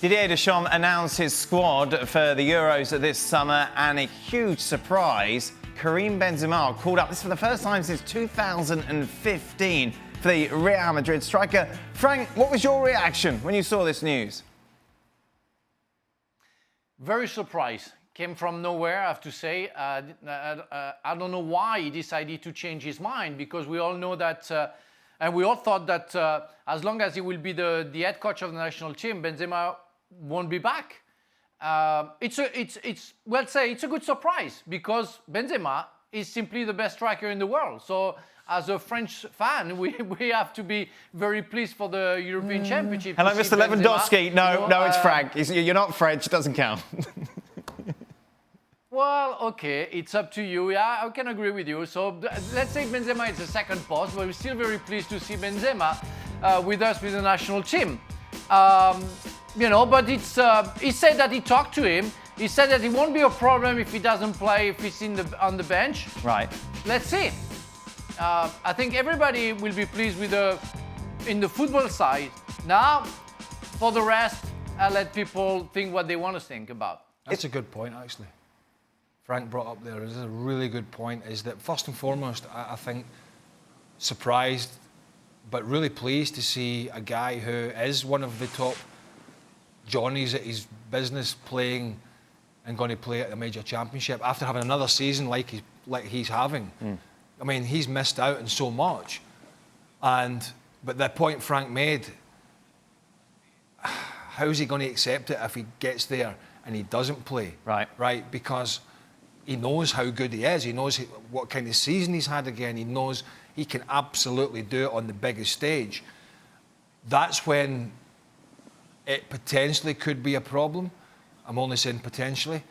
Didier Deschamps announced his squad for the Euros this summer, and a huge surprise, Karim Benzema called up. This is for the first time since 2015 for the Real Madrid striker. Frank, what was your reaction when you saw this news? Very surprised. Came from nowhere, I have to say. I don't know why he decided to change his mind, because we all know that, and we all thought that as long as he will be the head coach of the national team, Benzema won't be back. It's a good surprise, because Benzema is simply the best striker in the world. So as a French fan, we have to be very pleased for the European Championship. Hello, Mr. Lewandowski. No, it's Frank. You're not French, it doesn't count. Well, okay, it's up to you. Yeah, I can agree with you. So let's say Benzema is the second post, but we're still very pleased to see Benzema with us with the national team. But it's he said that he talked to him. He said that it won't be a problem if he doesn't play, if he's on the bench. Right. Let's see. I think everybody will be pleased with in the football side. Now, for the rest, I'll let people think what they want to think about. That's a good point, actually. Frank brought up there is a really good point, is that first and foremost, I think surprised but really pleased to see a guy who is one of the top Johnnies at his business playing and going to play at a major championship after having another season like he's having. I mean, he's missed out on so much. But the point Frank made, how's he going to accept it if he gets there and he doesn't play? Right? Because he knows how good he is. He knows what kind of season he's had again. He knows he can absolutely do it on the biggest stage. That's when it potentially could be a problem. I'm only saying potentially.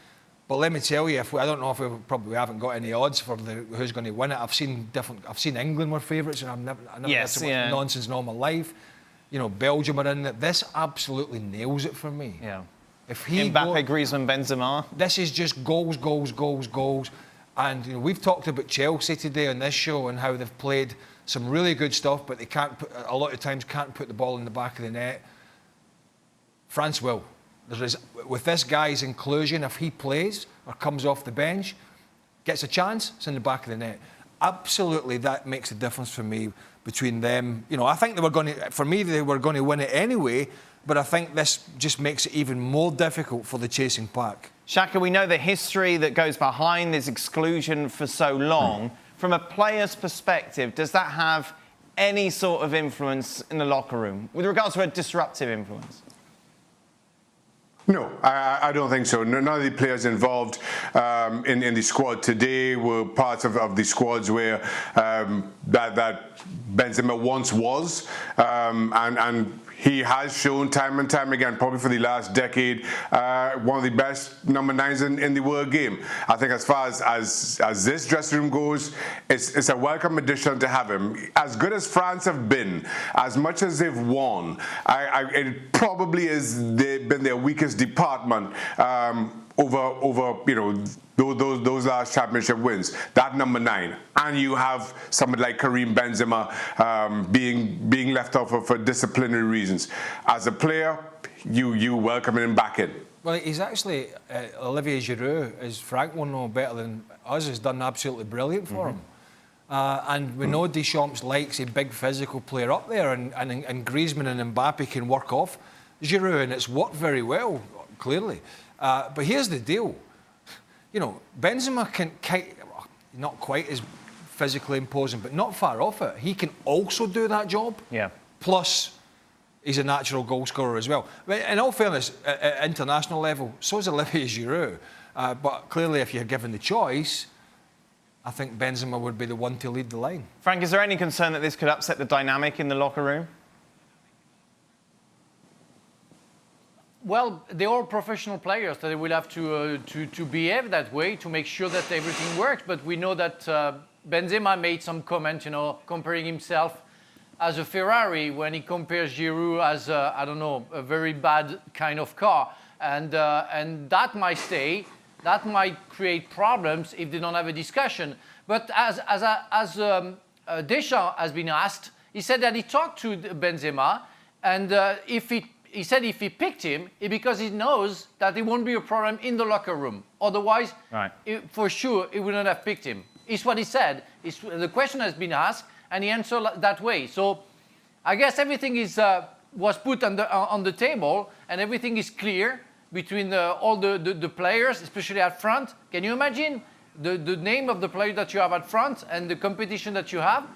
But let me tell you, I don't know if we haven't got any odds for who's going to win it. I've seen England were favourites, and I've never had so much nonsense in all my life. You know, Belgium are in it. This absolutely nails it for me. Yeah. If he Mbappe, Griezmann, Benzema. This is just goals. And you know, we've talked about Chelsea today on this show and how they've played some really good stuff, but they a lot of times can't put the ball in the back of the net. France will. With this guy's inclusion, if he plays or comes off the bench, gets a chance, it's in the back of the net. Absolutely, that makes a difference for me between them. You know, I think they were going to win it anyway, but I think this just makes it even more difficult for the chasing pack. Shaka, we know the history that goes behind this exclusion for so long. From a player's perspective, does that have any sort of influence in the locker room with regards to a disruptive influence? No, I don't think so. None of the players involved in the squad today were parts of the squads where that Benzema once was, and he has shown time and time again, probably for the last decade, one of the best number 9s in the world game. I think as far as this dressing room goes, it's a welcome addition to have him. As good as France have been, as much as they've won, it probably has been their weakest department over those last championship wins. That number 9, and you have somebody like Karim Benzema being left out for disciplinary reasons. As a player, you welcome him back in. Well, he's actually Olivier Giroud, as Frank will know better than us, has done absolutely brilliant for him. And we know Deschamps likes a big physical player up there, and Griezmann and Mbappe can work off Giroud, and it's worked very well, clearly. But here's the deal. You know, Benzema can not quite as physically imposing, but not far off it. He can also do that job. Yeah. Plus, he's a natural goal scorer as well. In all fairness, at international level, so is Olivier Giroud. But clearly, if you're given the choice, I think Benzema would be the one to lead the line. Frank, is there any concern that this could upset the dynamic in the locker room? Well, they're all professional players, so they will have to behave that way to make sure that everything works. But we know that Benzema made some comment, comparing himself as a Ferrari when he compares Giroud as a very bad kind of car, and that might stay. That might create problems if they don't have a discussion. But as Deschamps has been asked, he said that he talked to Benzema, and if he said if he picked him, it's because he knows that it won't be a problem in the locker room. Otherwise, for sure, he wouldn't have picked him. It's what he said. The question has been asked, and he answered that way. So I guess everything was put on the table, and everything is clear between all the players, especially at front. Can you imagine the name of the player that you have at front and the competition that you have?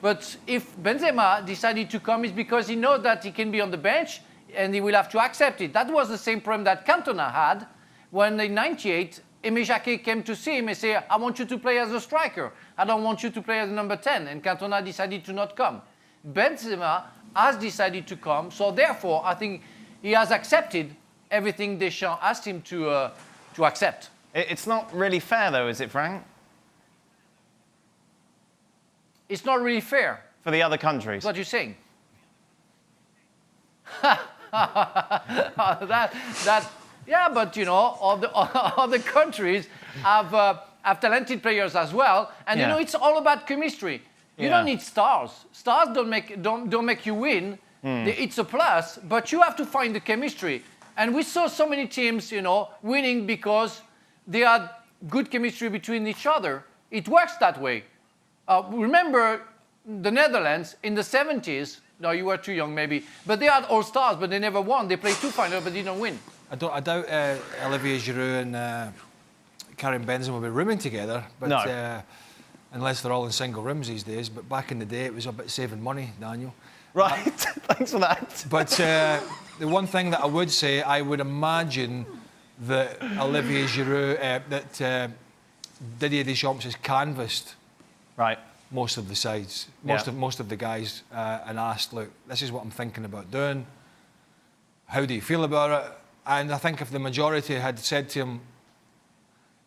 But if Benzema decided to come, it's because he knows that he can be on the bench and he will have to accept it. That was the same problem that Cantona had when in '98, Aimé Jacquet came to see him and said, I want you to play as a striker. I don't want you to play as number 10. And Cantona decided to not come. Benzema has decided to come, so therefore I think he has accepted everything Deschamps asked him to accept. It's not really fair, though, is it, Frank? It's not really fair. For the other countries? What you're saying? Yeah, but you know, all the countries have talented players as well, and you know, it's all about chemistry. You don't need stars. Stars don't make you win. It's a plus, but you have to find the chemistry. And we saw so many teams, you know, winning because they had good chemistry between each other. It works that way. Remember the Netherlands in the 70s. No, you were too young maybe, but they had all stars, but they never won. They played 2 finals, but didn't win. I doubt Olivier Giroud and Karim Benzema will be rooming together, but no. Unless they're all in single rooms these days. But back in the day, it was about saving money, Daniel. Right, thanks for that. But the one thing that I would say, I would imagine that Olivier Giroud, that Didier Deschamps has canvassed most of the sides, most of the guys, and asked, look, this is what I'm thinking about doing. How do you feel about it? And I think if the majority had said to him,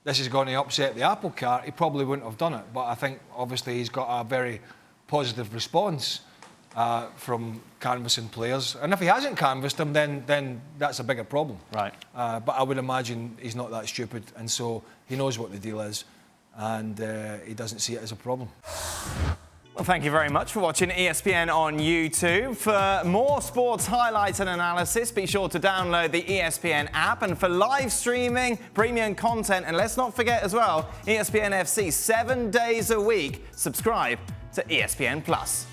this is going to upset the apple cart, he probably wouldn't have done it. But I think, obviously, he's got a very positive response from canvassing players. And if he hasn't canvassed them, then that's a bigger problem. Right. But I would imagine he's not that stupid, and so he knows what the deal is, and he doesn't see it as a problem. Well, thank you very much for watching ESPN on YouTube. For more sports highlights and analysis, be sure to download the ESPN app. And for live streaming, premium content, and let's not forget as well, ESPN FC 7 days a week. Subscribe to ESPN Plus.